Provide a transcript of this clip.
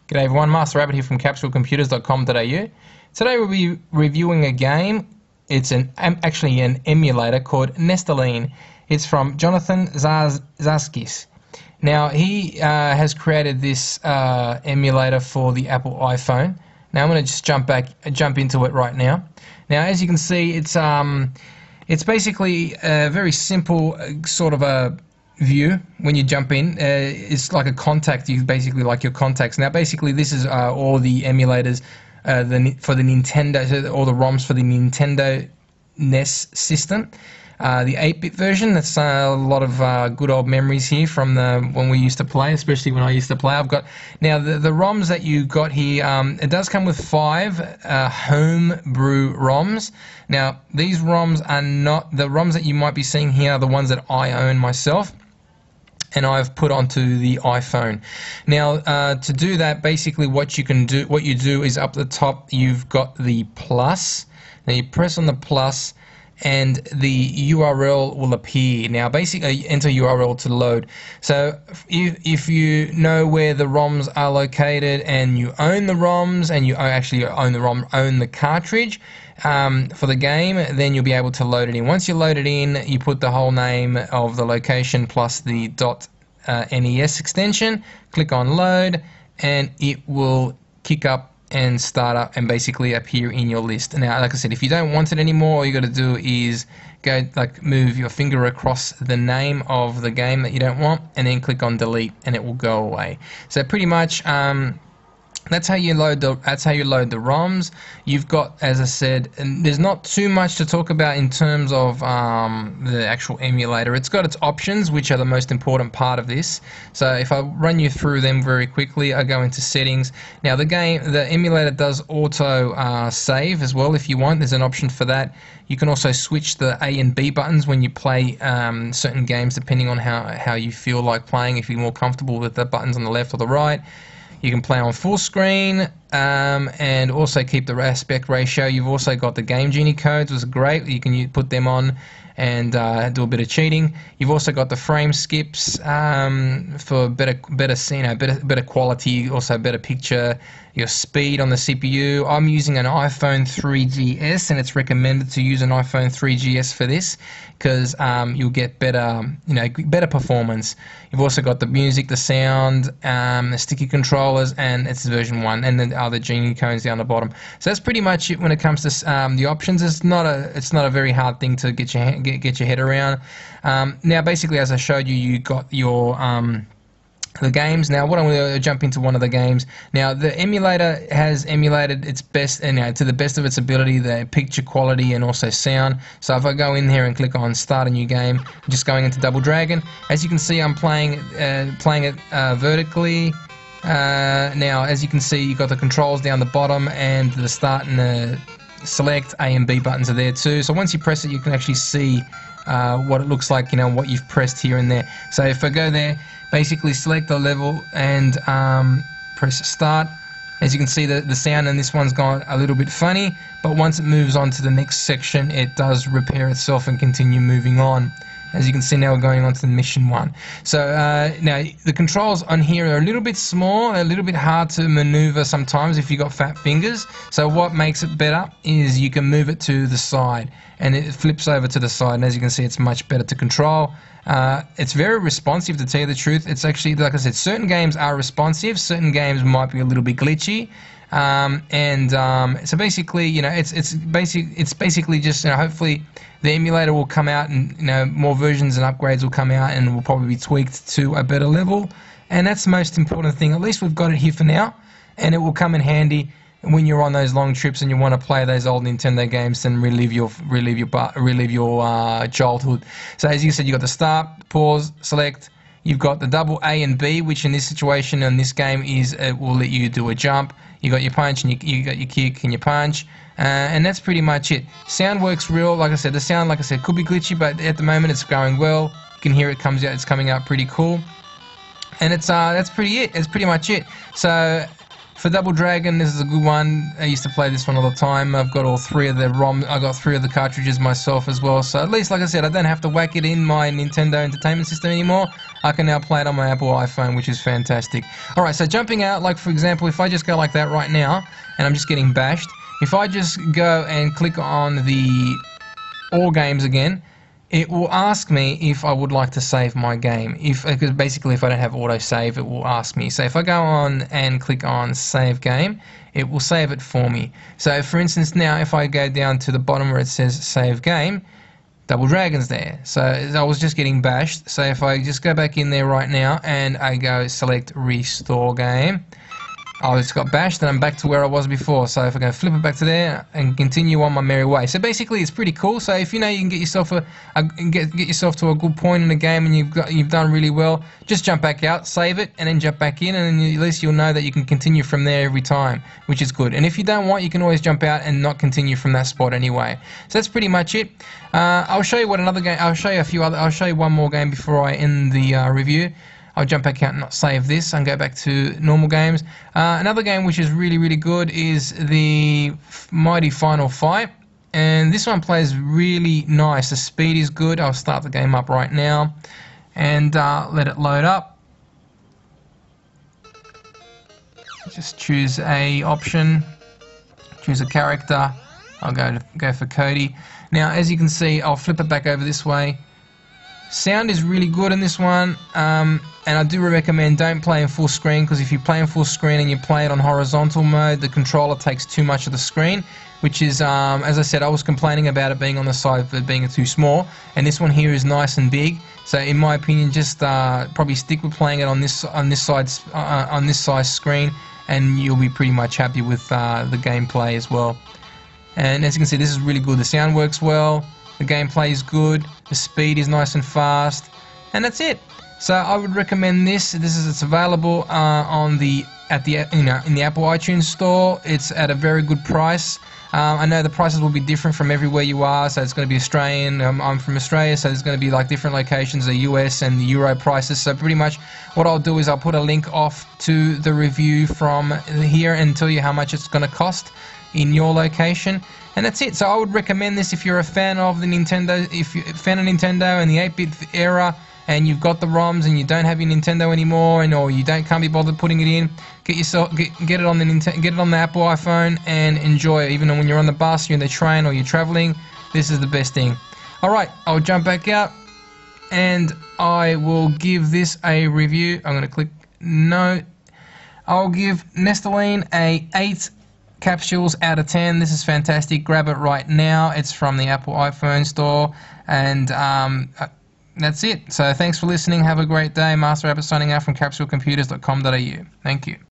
G'day everyone, Master Rabbit here from CapsuleComputers.com.au. Today we'll be reviewing a game. It's actually an emulator called Nescaline. It's from Jonathan Zaskis. Now he has created this emulator for the Apple iPhone. Now I'm going to just jump into it right now. Now as you can see, it's basically a very simple sort of a view. When you jump in, it's like a contact. You basically like your contacts. Now basically this is all the emulators for the Nintendo, all the ROMs for the Nintendo NES system, the 8-bit version. That's a lot of good old memories here from when we used to play, especially when I used to play. I've got now the ROMs that you got here. It does come with 5 homebrew ROMs. Now these ROMs are not the ROMs that you might be seeing here. Are the ones that I own myself, and I've put onto the iPhone. Now to do that, basically what you do is up the top you've got the plus. Now you press on the plus and the URL will appear. Now basically enter URL to load. So if you know where the ROMs are located and you own the ROMs and you actually own the cartridge for the game, then you'll be able to load it in. Once you load it in, you put the whole name of the location plus the .NES extension, click on load, and it will kick up and start up and basically appear in your list. Now like I said, if you don't want it anymore, all you got to do is go move your finger across the name of the game that you don't want and then click on delete and it will go away. So pretty much that's how you load the ROMs. You've got, as I said, and there's not too much to talk about in terms of the actual emulator. It's got its options, which are the most important part of this. So if I run you through them very quickly, I go into settings. Now the emulator does auto save as well if you want. There's an option for that. You can also switch the A and B buttons when you play certain games, depending on how you feel like playing. If you're more comfortable with the buttons on the left or the right. You can play on full screen and also keep the aspect ratio. You've also got the Game Genie codes, which is great. You can put them on and do a bit of cheating. You've also got the frame skips for better quality, also better picture. Your speed on the CPU. I'm using an iPhone 3GS, and it's recommended to use an iPhone 3GS for this because you'll get better performance. You've also got the music, the sound, the sticky controllers, and it's version 1, and then other Genie codes down the bottom. So that's pretty much it when it comes to the options. It's not a very hard thing to get your head around. Now, basically, as I showed you, you got your the games. Now what I'm going to jump into one of the games. Now the emulator has emulated its best, to the best of its ability, the picture quality and also sound. So if I go in here and click on start a new game, I'm just going into Double Dragon. As you can see, I'm playing it vertically. Now as you can see, you've got the controls down the bottom, and the start and the select A and B buttons are there too. So once you press it, you can actually see what it looks like, what you've pressed here and there. So if I go there, basically select the level and press start. As you can see, the sound in this one's gone a little bit funny, but once it moves on to the next section, it does repair itself and continue moving on. As you can see, now we're going on to the mission 1. So now the controls on here are a little bit small, a little bit hard to maneuver sometimes if you've got fat fingers. So what makes it better is you can move it to the side, and it flips over to the side, and as you can see, it's much better to control. It's very responsive, to tell you the truth. It's actually, like I said, certain games are responsive, certain games might be a little bit glitchy. So basically, it's basically just, hopefully the emulator will come out, and more versions and upgrades will come out, and will probably be tweaked to a better level. And that's the most important thing. At least we've got it here for now, and it will come in handy when you're on those long trips and you want to play those old Nintendo games and relive your childhood. So as you said, you got the start, pause, select. You've got the double A and B, which in this situation, in this game, it will let you do a jump. You got your punch, and you got your kick and your punch, and that's pretty much it. Sound works real. Like I said, the sound, could be glitchy, but at the moment it's going well. You can hear it it's coming out pretty cool, and that's pretty much it. So For Double Dragon, this is a good one. I used to play this one all the time. I've got all 3 of the I got 3 of the cartridges myself as well. So at least, like I said, I don't have to whack it in my Nintendo Entertainment System anymore. I can now play it on my Apple iPhone, which is fantastic. Alright, so jumping out, like for example, if I just go like that right now, and I'm just getting bashed, if I just go and click on the All Games again, it will ask me if I would like to save my game. Because basically if I don't have autosave, it will ask me. So if I go on and click on Save Game, it will save it for me. So for instance now, if I go down to the bottom where it says Save Game, Double Dragon's there. So I was just getting bashed. So if I just go back in there right now and I go select Restore Game, I just got bashed and I'm back to where I was before. So if I go flip it back to there and continue on my merry way. So basically it's pretty cool. So if you know you can get yourself get yourself to a good point in the game and you've done really well, just jump back out, save it, and then jump back in, and at least you'll know that you can continue from there every time, which is good. And if you don't want, you can always jump out and not continue from that spot anyway. So that's pretty much it. I'll show you what another game. I'll show you one more game before I end the review. I'll jump back out and not save this and go back to normal games. Another game which is really, really good is the Mighty Final Fight. And this one plays really nice. The speed is good. I'll start the game up right now and let it load up. Just choose a option, choose a character. I'll go for Cody. Now, as you can see, I'll flip it back over this way. Sound is really good in this one, and I do recommend don't play in full screen, because if you play in full screen and you play it on horizontal mode, the controller takes too much of the screen, which is, as I said, I was complaining about it being on the side for being too small, and this one here is nice and big. So in my opinion, just probably stick with playing it on this size screen, and you'll be pretty much happy with the gameplay as well. And as you can see, this is really good. The sound works well. The gameplay is good, the speed is nice and fast, and that's it. So I would recommend this. It's available in the Apple iTunes store. It's at a very good price. I know the prices will be different from everywhere you are, so it's going to be Australian. I'm from Australia, so there's going to be like different locations, the US and the Euro prices. So pretty much what I'll do is I'll put a link off to the review from here and tell you how much it's going to cost in your location, and that's it. So I would recommend this if you're a fan of the Nintendo, if you're a fan of Nintendo and the 8-bit era, and you've got the ROMs and you don't have your Nintendo anymore, or you can't be bothered putting it in. Get it on the Apple iPhone and enjoy it. Even when you're on the bus, you're in the train, or you're traveling, this is the best thing. All right, I'll jump back out and I will give this a review. I'm going to click no. I'll give Nescaline a 8 capsules out of 10. This is fantastic. Grab it right now. It's from the Apple iPhone store, and that's it. So thanks for listening. Have a great day. Master Rabbit signing out from capsulecomputers.com.au. Thank you.